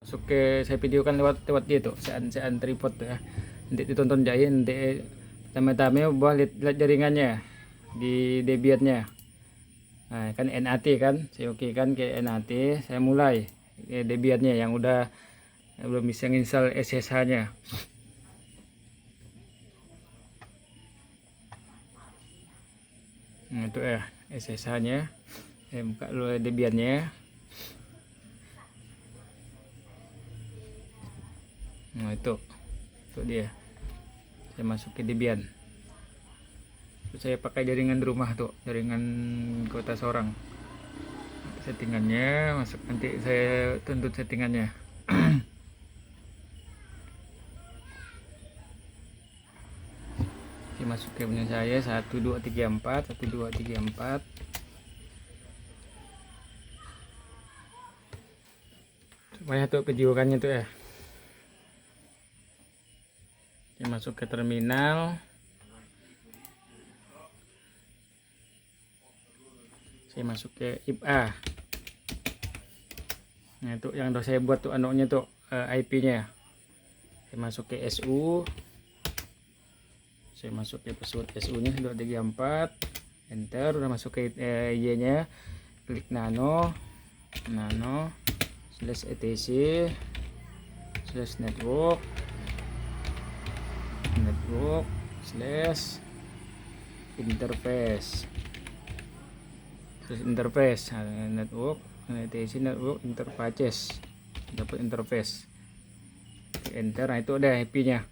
masuk ke saya videokan lewat dia tuh sean tripod tuh ya. Nanti ditonton aja, nanti pertama-tama lihat jaringannya di Debian-nya. Nah, kan NAT kan, saya oke kan ke NAT, saya mulai Debian-nya yang udah belum bisa install SSH-nya. Nah, itu ya SSH-nya. Saya buka dulu Debian-nya. Nah, itu dia. Saya masuk ke Debian. Saya pakai jaringan di rumah tuh, jaringan kota Sorang. Settingannya masuk, nanti saya tuntut settingannya. Saya masuk ke punya saya 1234 1234. Supaya tuh kejiwaannya tuh ya. Saya masuk ke terminal. Saya masuk ke IPA. Nah, itu yang udah saya buat tuh anoknya tuh IP-nya. Saya masuk ke SU. Saya masuk ke password SU-nya 234. Enter, udah masuk ke Y-nya. Klik nano /etc /network /interface network etc network interfaces, dapat interface. Enter. Nah, itu ada IP-nya.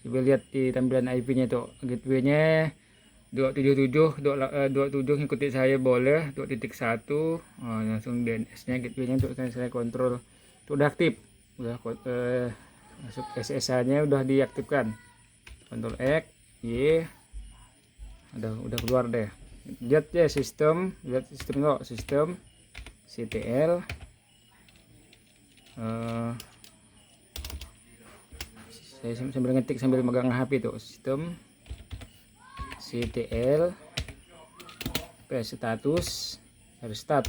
Coba lihat di tampilan IP-nya tuh, gateway-nya 277 ngikuti saya boleh 2.1. Langsung DNS-nya gateway-nya untuk saya kontrol. Itu udah aktif, udah masuk SSH-nya udah diaktifkan. Ctrl X Y, udah keluar deh. Lihat ya sistem CTL. Saya sambil ngetik sambil megang HP tuh, sistem CTL status restart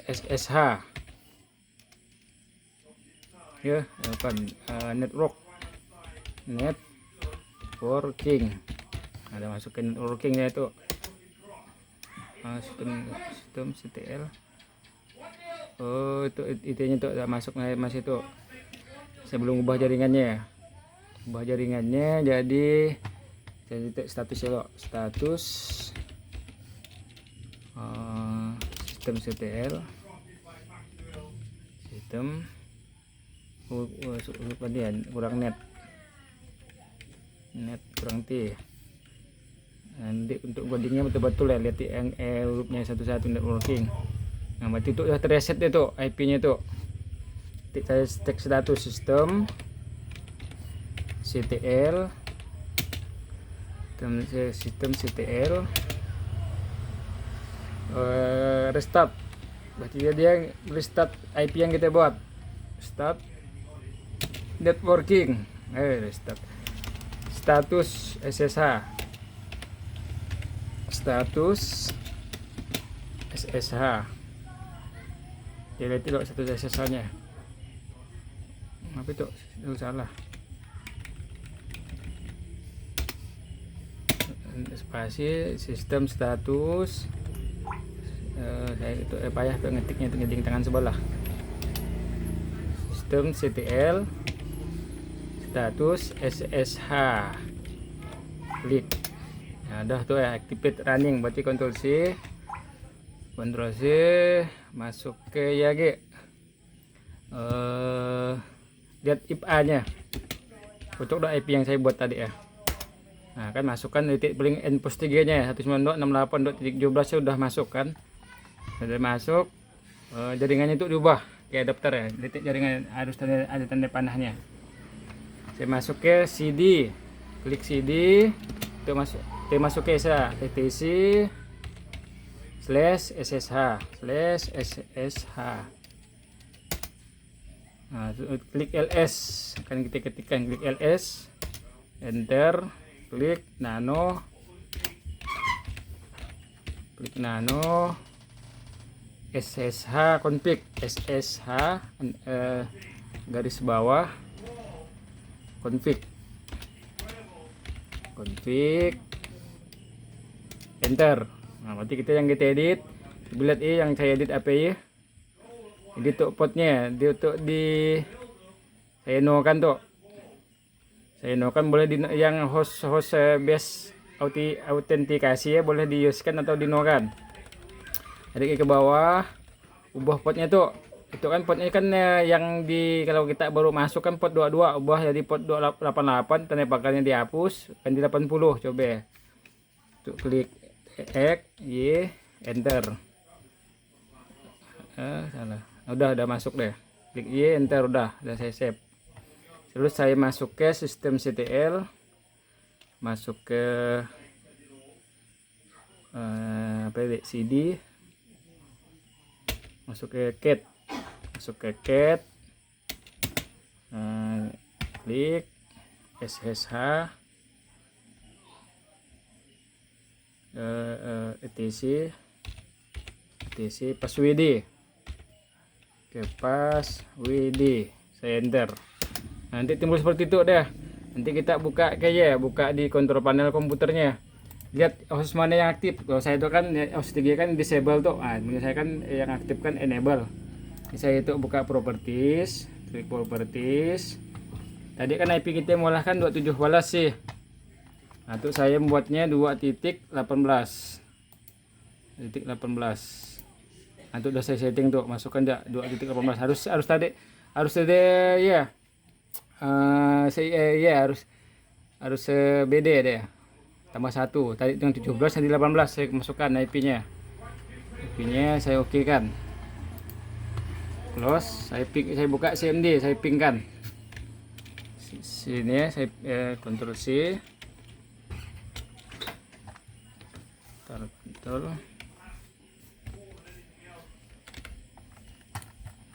SSH ya, networking. Ada masukin networkingnya itu. Sistem CTL. Oh, itu itunya tuh udah masuk, masih itu. Saya belum ubah jaringannya. Jadi statusnya kok status sistem CTL sistem kurang net kurang T. Nanti untuk codingnya betul-betul ya, lihat yang hurufnya satu-satu networking. Nah, berarti itu udah terreset itu IP-nya tuh. Saya cek status sistem CTL, sistem CTL restart. Berarti dia restart IP yang kita buat. Start networking, restart. Status SSH, jadi itu status SSH nya. Apa itu salah, spasi sistem status. Saya itu payah tuh ngetiknya, itu ngetik tangan sebelah. Sistem CTL status SSH, klik. Nah, udah tuh ya, activate running. Berarti Ctrl C masuk ke YG. Lihat IPA nya, cocok udah IP yang saya buat tadi ya. Nah, kan masukkan titik paling endpost 3 nya 192.68.17 sudah masuk kan. Sudah masuk. Jaringannya itu diubah kayak adapter ya, titik jaringan harus ada tanda panahnya. Saya masuk ke CD, klik CD, itu masuk ke etc /ssh. Nah, klik ls, akan kita ketikkan, klik ls, enter, klik nano, SSH config, SSH garis bawah config, enter. Nah, berarti kita yang kita edit, lihat yang saya edit apa ya? Ini tuh potnya, dia untuk di saya nokan tuh. Saya nokan boleh di yang host base autentikasi ya, boleh diuskan atau di nokan. Jadi ke bawah, ubah potnya tuh. Itu kan potnya kan yang di kalau kita baru masuk kan pot 22, ubah jadi pot 288, tanda pakarnya dihapus, ganti 80, coba. Tuh klik X, Y, enter. Salah. Udah masuk deh. Klik Y, enter, udah saya save. Terus saya masuk ke sistem CTL, masuk ke CD, masuk ke cat, klik SSH, etc pas WD, pas WD, saya enter. Nanti timbul seperti itu deh. Nanti kita buka buka di kontrol panel komputernya, lihat host mana yang aktif. Kalau saya itu kan host 3 kan disable tuh. Saya kan yang aktif kan enable. Ini saya itu buka properties, klik properties. Tadi kan IP kita mulahkan 27 sih. Nah, tuh saya membuatnya 2.18. Nah, tuh udah saya setting tuh, masukkan 2.18. Harus tadi ya. Harus BD deh. Tambah 1. Tadi dengan 17 jadi 18 saya masukkan IP-nya. IP-nya saya oke kan. Close, saya buka CMD, saya ping kan. Sini ya, saya Ctrl C. Taruh Ctrl.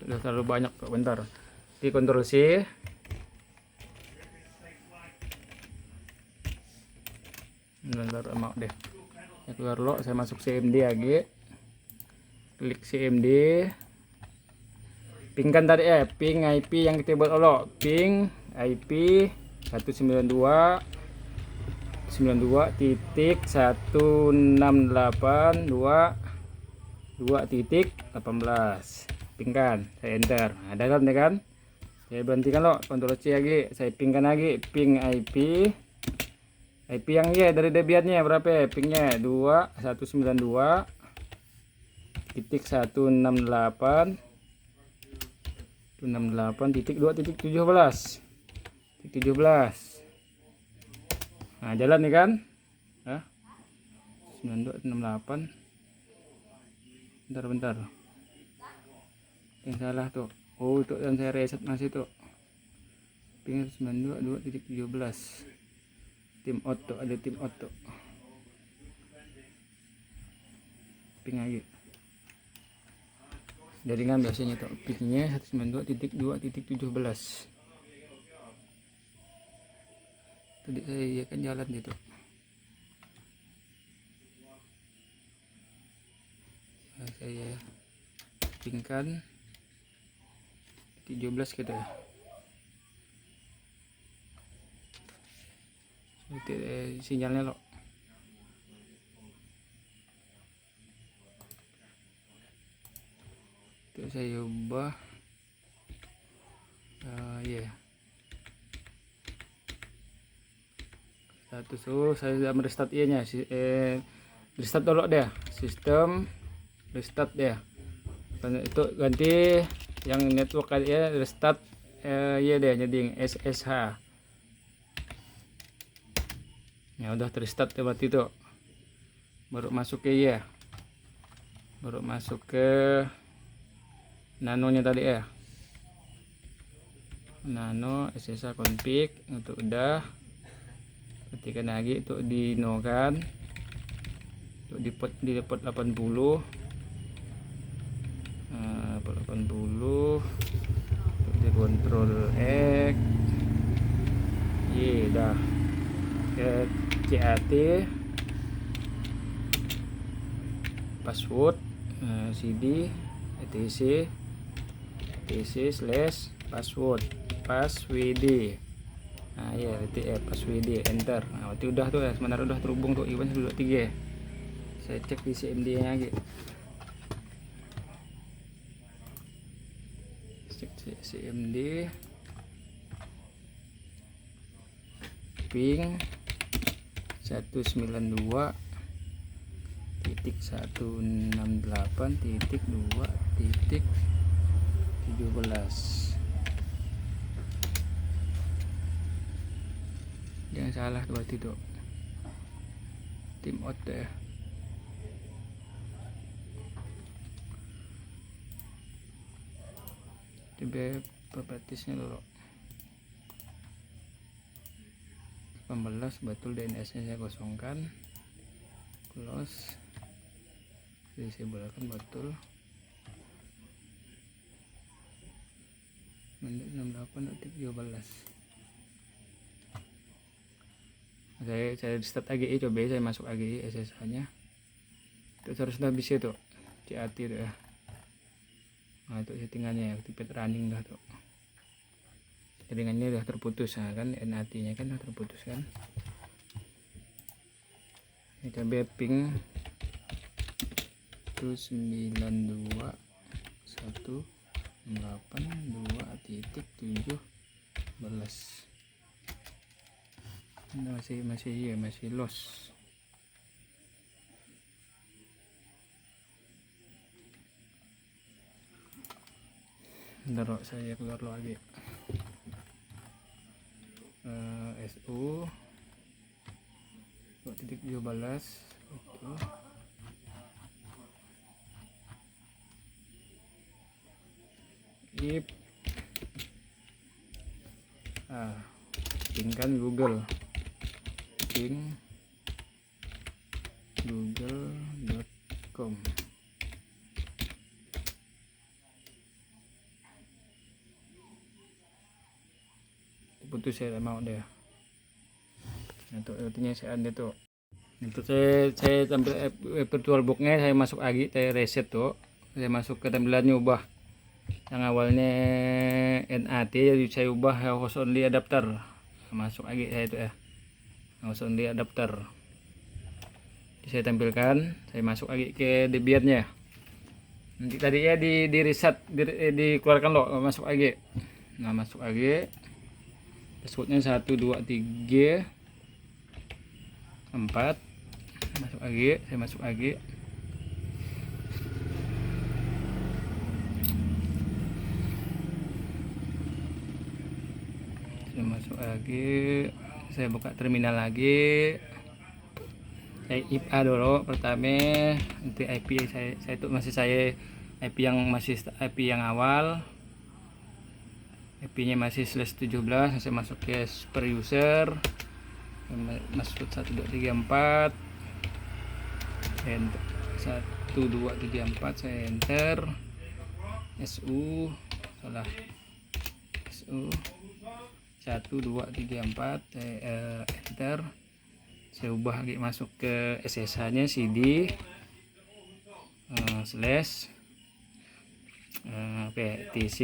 Udah terlalu banyak kok, bentar. Di Ctrl C. Bentar, mau deh. Saya keluar lo, saya masuk CMD lagi. Klik CMD. Ping kan tadi ping IP yang kita buat lo. Ping IP 192.168.2.18. Ping kan, saya enter. Ada kan ya kan? Saya berhentikan lo, Ctrl C lagi, saya pingkan lagi, ping IP yang dari Debiannya berapa ya? Pingnya 192.168.2.17. Nah, jalan nih kan? 9268. Bentar. Yang salah tuh. Oh, itu yang saya reset masih tuh. Ping 92.2.17. Tim auto, ada tim auto. Ping lagi. Jadi kan biasanya tuh pingnya 192.2.17. Tadi saya kan jalan gitu. Nah, saya pingkan 17 gitu ya. Itu sinyalnya lo. Itu saya ubah. Status saya sudah merestart nya. Restart dulu deh. Sistem restart deh. Itu ganti yang network ya, restart deh jadi SSH. Ya udah terstart ya berarti itu. Baru masuk ke baru masuk ke nanonya tadi ya. Nano SSH config itu udah. Ketikkan lagi itu di nokan. Untuk di port 80. Port 80. Untuk di Ctrl X. Dah. Ke CAT password cd etc slash password passwd. Nah ya passwd enter. Nah berarti udah tuh ya, sebenarnya udah terhubung tuh Iwan 123. Saya cek di CMD nya lagi, cek CMD ping 192.168.2.17. Jangan salah tuh berarti tuh tim out deh. Coba propertiesnya dulu. 18 betul, DNS nya saya kosongkan, close, disablekan betul, menit 68.12. Saya start AGI, coba saya masuk AGI SSH nya itu harus udah bisa tuh CAT tuh ya. Nah itu settingannya, activate running dah tuh, jaringannya udah terputus. Nah kan NAT nya kan udah terputus kan. Ini coba ping 192.168.2.17. masih lost. Bentar, saya keluar lagi. SU 2.17. Oke. If pingkan Google, ping google.com. Putus saya mau deh. Untuk artinya saya ada tuh. Untuk saya tampil virtualboxnya saya masuk lagi, saya reset tuh. Saya masuk ke tampilannya, ubah yang awalnya NAT jadi saya ubah host only adapter. Masuk lagi saya itu ya, host only adapter. Saya tampilkan, saya masuk lagi ke Debian nya. Nanti tadi ya di reset, dikeluarkan loh, masuk lagi. Nah masuk lagi, passwordnya 1 2 3 4. Masuk lagi, saya masuk lagi. Saya masuk lagi, saya buka terminal lagi. Saya IPA dulu pertama, nanti IP saya itu masih IP yang awal. IP-nya masih /17. Saya masuk ke super user, masuk 1234, 1234, saya enter. SU 1234, saya enter. Saya ubah lagi, masuk ke SSH nya CD slash PTC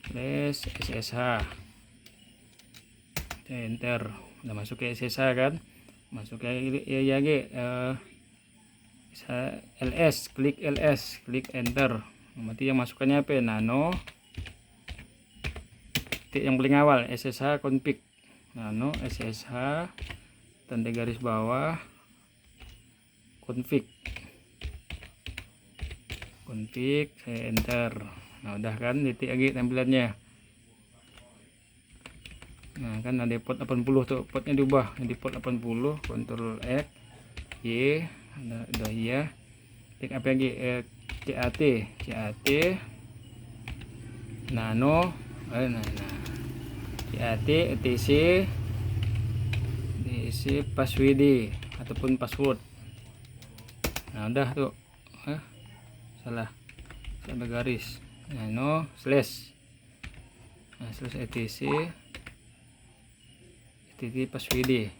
slash SSH, saya enter. Udah masuk ke SSH kan, masuk ke LS, klik LS, klik enter. Nanti yang masukannya apa? Nano, yang paling awal SSH config, nano SSH tanda garis bawah config, saya enter. Nah udah kan, titik lagi tampilannya. Nah kan ada port 80 tuh, portnya diubah di port 80, Ctrl X Y, udah iya. Klik apa lagi? CAT nano, CAT etc password ataupun password. Nah udah tuh, salah garis, nano slash, slash etc password.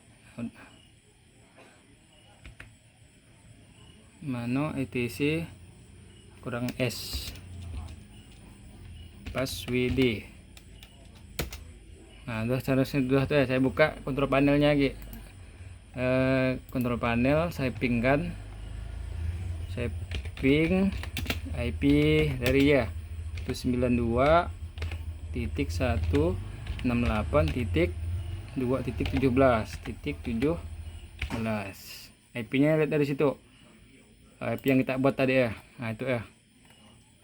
Mano etc kurang S pas WD. Nah udah seharusnya tuh ya. Saya buka kontrol panelnya lagi. Kontrol panel saya pingkan, saya ping IP dari ya 192.168.2.17.17. IP nya lihat dari situ, IP yang kita buat tadi ya. Nah itu ya,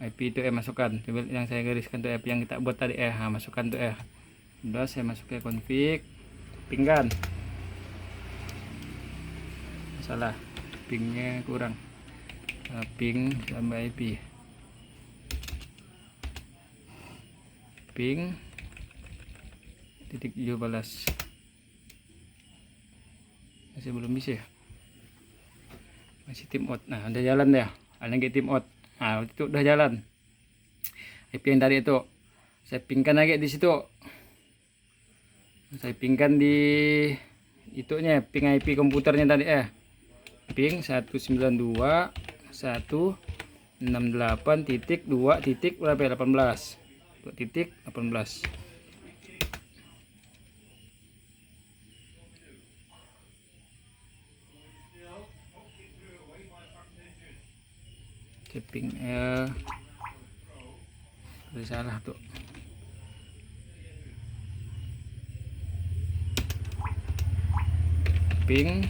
IP itu masukkan yang saya gariskan tuh IP yang kita buat tadi nah, masukkan tuh udah saya masuk ke config, pingkan. Salah, pingnya kurang, ping tambah IP, ping titik 17 masih belum bisa ya, masih tim out. Nah udah jalan ya, ada tim out. Nah itu udah jalan. IP yang tadi itu saya pingkan lagi di situ, saya pingkan di itunya, ping IP komputernya tadi ping 192.168.2 berapa ya, 18 2.18. Ping salah tuh. Ping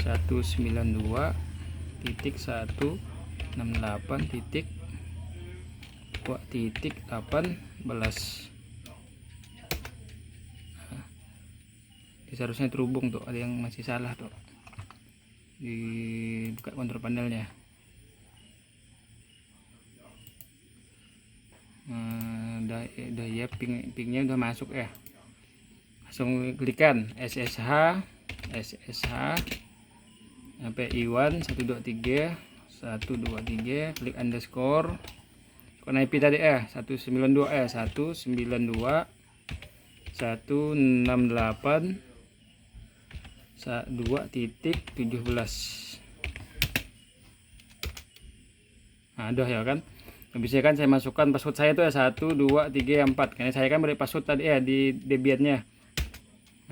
192.168.2.18. Seharusnya terhubung tuh, ada yang masih salah tuh. Dibuka kontrol panelnya. Udah ya, pingnya udah masuk langsung klikan SSH sampai I1 123 klik underscore kon IP tadi 192 192.2.17. Nah udah ya kan, bisa kan saya masukkan password saya itu 1 2 3 4, karena saya kan beri password tadi di Debian-nya.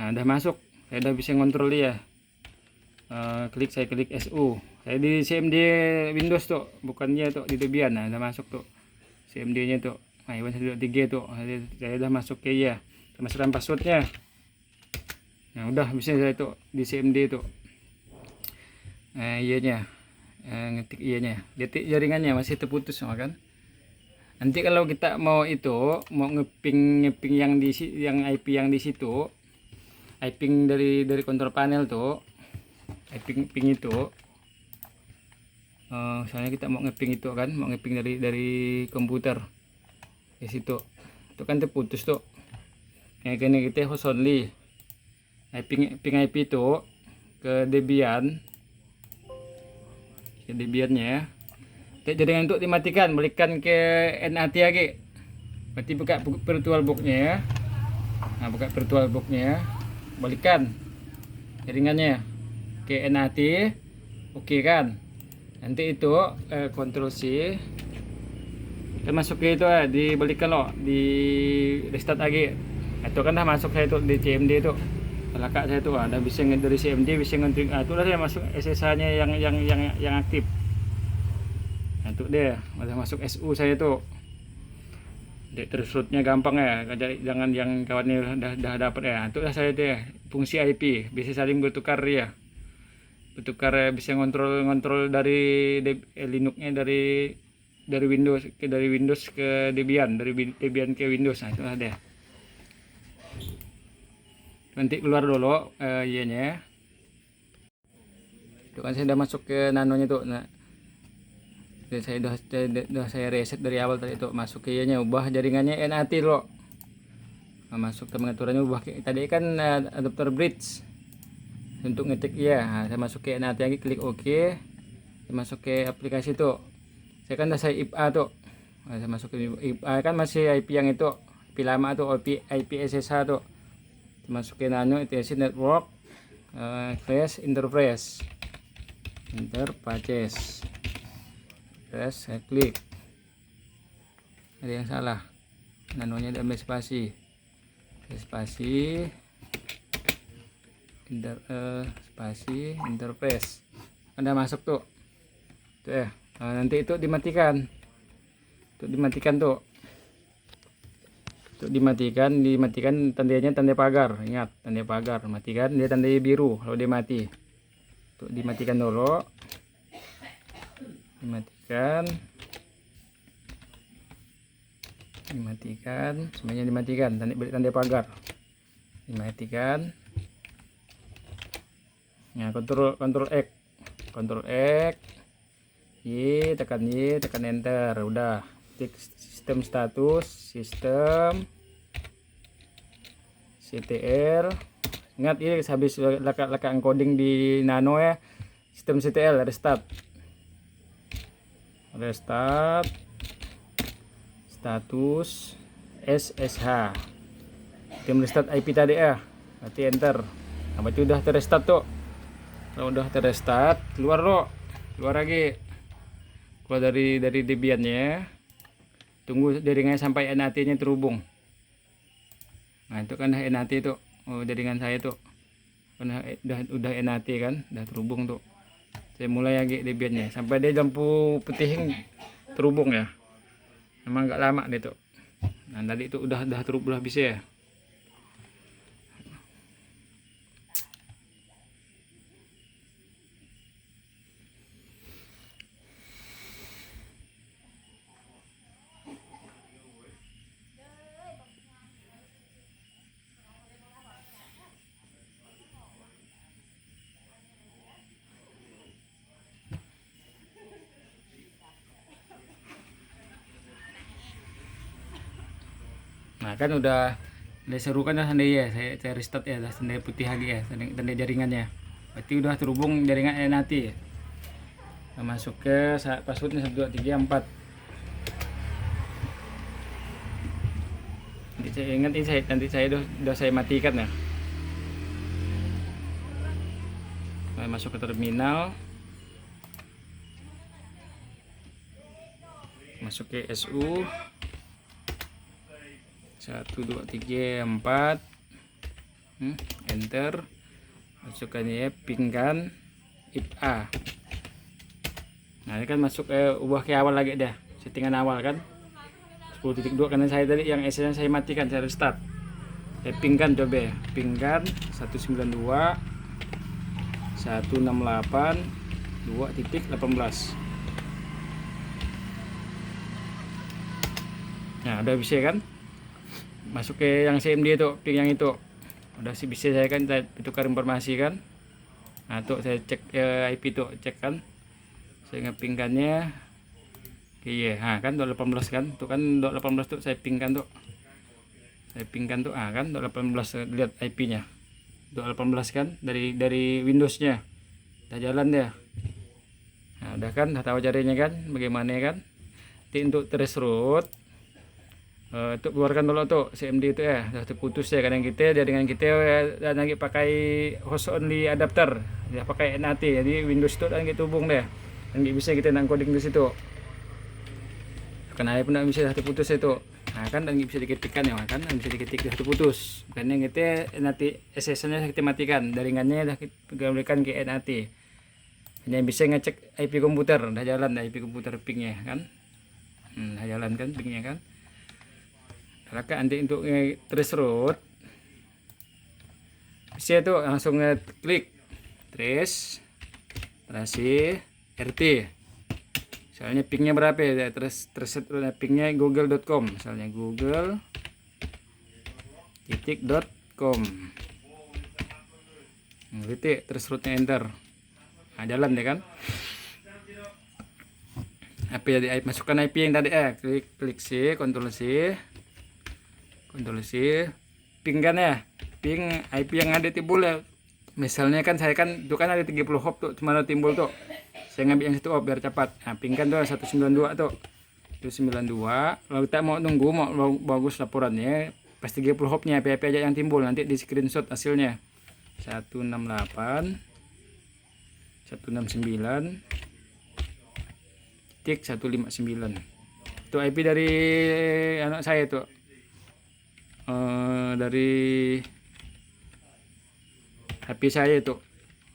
Nah udah masuk, saya udah bisa ngontrol dia. Saya klik SU, saya di CMD Windows tuh, bukannya tuh di Debian. Nah udah masuk tuh CMD nya tuh, nah I1 123 tuh, saya udah masuk ke saya masukkan passwordnya. Nah udah bisa saya tuh di CMD tuh, iyanya ngetik iyanya, detik jaringannya masih terputus kan. Nanti kalau kita mau ngeping yang IP yang di situ, IP dari kontrol panel tuh, IP ping itu, misalnya kita mau ngeping itu kan, mau ngeping dari komputer di situ, itu kan terputus tuh. Kayak gini kita host only, ping IP itu ke Debian, nya. Jaringan untuk dimatikan, berikan ke NAT lagi. Berarti buka virtualbox-nya ya. Nah, buka virtualbox-nya, balikan jaringannya ke NAT. Oke kan? Nanti itu Ctrl C, kita masuk ke itu dibalikan loh, di restart lagi. Itu kan dah masuk saya tuh di CMD itu. Telakak saya tuh ada bisa dari CMD bisa ngetik. Itu udah saya masuk SSH-nya yang aktif. Nah, itu deh, udah masuk SU saya tuh. Terus rootnya gampang ya, jangan yang kawannya udah dapat Itu udah saya deh, fungsi IP bisa saling bertukar ya. Bertukar bisa ngontrol dari Linux-nya dari Windows ke Debian, dari Debian ke Windows. Nah, itu ada. Nanti keluar dulu iyanya. Itu kan saya udah masuk ke nanonya tuh. Nah, saya udah reset dari awal tadi itu, masuk ke iyanya, ubah jaringannya NAT loh. Nah, masuk ke pengaturannya, ubah tadi kan adapter bridge untuk ngetik nah, saya masuk ke NAT lagi, klik OK. Saya masuk ke aplikasi tuh, saya kan udah saya IPA tuh. Nah, saya masuk ke IPA kan masih IP yang itu, IP lama tuh, IP SSH tuh. Masukin nano ITC network, flash interface. enter purchase. Terus saya klik, ada yang salah, nanonya ada spasi, spasi interface, ada masuk tuh ya. Nah, nanti itu dimatikan, tuh untuk dimatikan tandanya tanda pagar. Ingat, tanda pagar matikan, dia tanda biru kalau dia mati. Untuk dimatikan dulu, dimatikan semuanya, dimatikan tanda pagar, dimatikan. Nah, kontrol X, tekan enter, udah. Tik sistem status, sistem CTL. Ingat ini habis laka encoding di nano ya, sistem CTL restart, status SSH, sistem restart IP tadi ya, berarti enter. Nah, berarti udah terrestart tuh. Kalau udah terrestart, keluar lagi, keluar dari Debian-nya. Tunggu jaringannya sampai NAT-nya terhubung. Nah, itu kan NAT itu, jaringan saya tuh kan udah NAT kan, udah terhubung tuh. Saya mulai lagi Debian-nya sampai dia lampu putih terhubung ya. Emang nggak lama deh tuh. Nah, tadi itu udah terhubung, udah bisa ya. Nah, kan udah seru kan tanda ya, saya restart ya, tanda putih lagi ya, tanda jaringannya. Berarti udah terhubung jaringan nanti. Nah, masuk ke passwordnya 1 2 3 4. Nanti saya ingat ini, nanti saya udah saya matikan ya. Nah, masuk ke terminal, masuk ke SU 1 2 3 4, enter, masukkan ya, pingkan IPA. Nah, ini kan masuk ubah ke awal lagi dah, settingan awal kan 10.2, karena saya tadi yang SS saya matikan, saya restart. Saya pingkan, coba pingkan 192 168 2.18. Nah, udah bisa kan, masuk ke yang CMD itu, ping yang itu udah sih bisa, saya kan tukar informasi kan. Nah, tuh saya cek IP tuh, cek kan, saya ngepingkannya iya. Nah, kan 18 kan, tuh kan 18 tuh saya pingkan tuh, kan 18, lihat IP-nya 18 kan, dari Windows-nya udah jalan dia. Nah, udah kan, udah tahu caranya kan bagaimana kan. Nanti untuk root, itu keluarkan dulu tuh CMD itu ya, udah terputus ya, kadang kita jaringan kita dan lagi pakai host only adapter ya, pakai NAT, jadi Windows itu dan kita hubung deh, dan nggak bisa kita coding di situ, karena pun nggak bisa, terputus itu. Nah, kan dan nggak bisa diketikkan ya, kan nggak bisa diketik, udah terputus, karena kita NAT SSH-nya kita matikan, jaringannya udah kita berikan ke NAT, hanya bisa ngecek IP komputer, udah jalan IP komputer pingnya kan, udah jalan kan pingnya kan. Maka nanti untuk root bisa tuh langsung klik trace RT, misalnya pingnya berapa ya, terus pingnya google.com, misalnya google.com, terus rootnya enter. Nah, jalan deh kan. IP jadi masukkan IP yang tadi klik C, Ctrl C, ping kan ya, ping IP yang ada timbul ya. Misalnya kan saya kan itu kan ada 30 hop tuh, cuma ada timbul tuh, saya ngambil yang satu hop biar cepat. Nah, ping kan tuh 192 tuh, 192. Kalau kita mau nunggu, mau bagus laporannya, pas 30 hopnya IP aja yang timbul, nanti di screenshot hasilnya 168 169.159. Itu IP dari anak saya tuh. Dari HP saya itu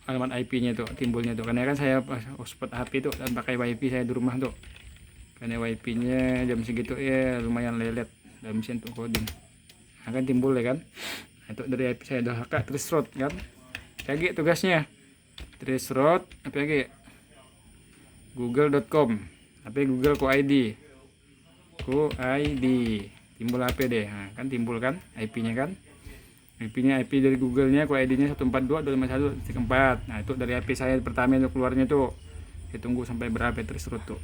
alamat IP-nya tuh timbulnya tuh, karena kan saya hotspot HP tuh dan pakai WiFi saya di rumah tuh, karena WiFi-nya jam segitu ya lumayan lelet dalam mesin untuk coding, akan timbul ya kan. Itu dari IP saya udah hak traceroute kan, kayak tugasnya traceroute apa lagi google.com apa Google ID timbul HP deh. Nah, kan timbul kan IP-nya kan. IP-nya IP dari Google-nya, ID-nya 142.251.4. Nah, itu dari IP saya pertama itu keluarnya tuh. Saya tunggu sampai berapa terus tuh.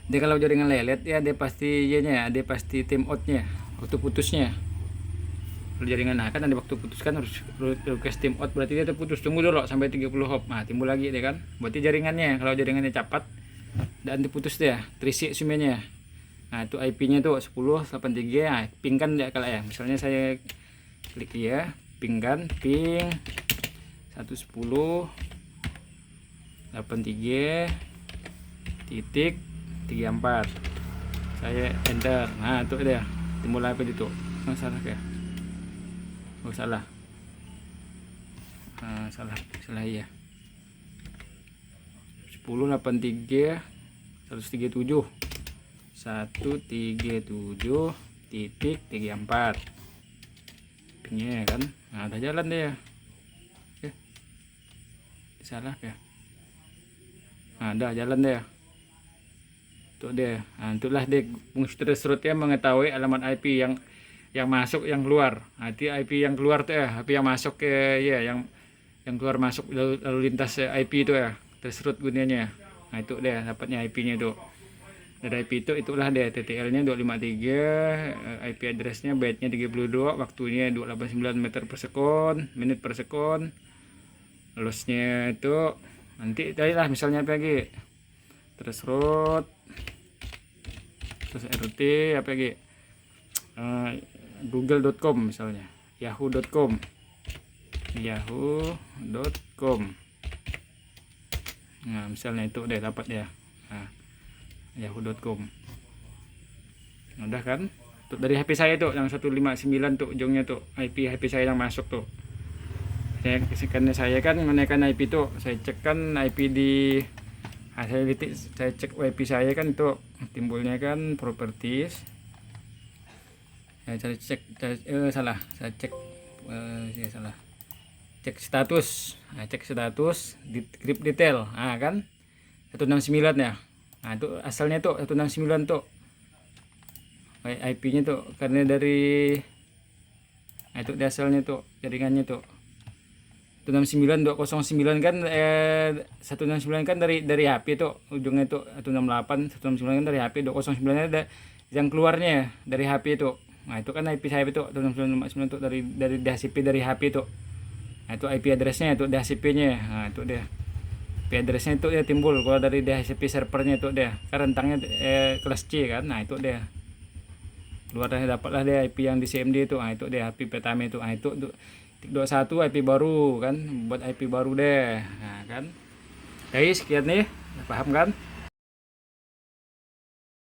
Dia kalau jaringan lelet ya dia pasti dia pasti time out-nya, waktu putusnya. Kalau jaringan kan ada waktu putus kan harus request time out, berarti dia terputus. Tunggu dulu sampai 30 hop. Nah, timbul lagi deh kan. Berarti jaringannya kalau jaringannya cepat dan diputus dia, terisi semuanya. Nah, itu IP-nya tuh 10.83. Nah, ping kan ya kalau ya. Misalnya saya klik ya, ping kan, ping 110.83.34. Saya enter. Nah, itu dia. Timbul apa itu? Oh, salah ya. Oh, salah. Salah ya. 10.83.137. 137.34 pingnya kan. Nah, udah jalan deh ya. Oke. Salah ya. Nah, udah jalan deh ya. Tuh deh. Nah, itulah deh fungsi traceroute ya, mengetahui alamat IP yang masuk yang keluar. Nah, itu IP yang keluar tuh ya, IP yang masuk ke ya yang keluar masuk lalu lintas IP itu ya. Traceroute gunanya. Nah, itu deh dapatnya IP-nya tuh. Dari IP itu itulah deh TTL-nya 253, IP address-nya byte-nya 32, waktunya 289 meter per sekon, menit per sekon. Loss-nya itu nanti tadi lah misalnya apa lagi? Traceroute, terus RT apa lagi? Google.com misalnya, Yahoo.com. Nah, misalnya itu deh dapat ya. Nah, Yahoo.com. Udah kan? Tuh dari HP saya tuh yang 159 tuh ujungnya tuh IP HP saya yang masuk tuh. Saya kan menaikkan IP tuh, saya cek kan IP di saya cek WiFi saya kan itu timbulnya kan properties. Saya cek salah, saya cek salah. Cek status. Nah, cek status di grip detail. Nah, kan 169 ya. Nah, itu asalnya tuh 169 tuh IP-nya tuh karena dari itu asalnya tuh jaringannya tuh 169.209 kan 169 kan dari HP tuh ujungnya tuh 168 169 kan dari HP, 209 ada yang keluarnya dari HP itu. Nah, itu kan IP saya itu 169 tuh dari DHCP dari HP tuh. Nah, itu IP address-nya itu DHCP-nya. Nah, itu dia. IP address-nya itu dia timbul kalau dari DHCP servernya itu dia. Kan rentangnya kelas C kan. Nah, itu dia. Keluarnya dapatlah dia IP yang di CMD itu. Nah, itu dia IP pertama itu. Nah, itu 21 IP baru kan, buat IP baru deh. Nah, kan. Jadi sekian nih, paham kan?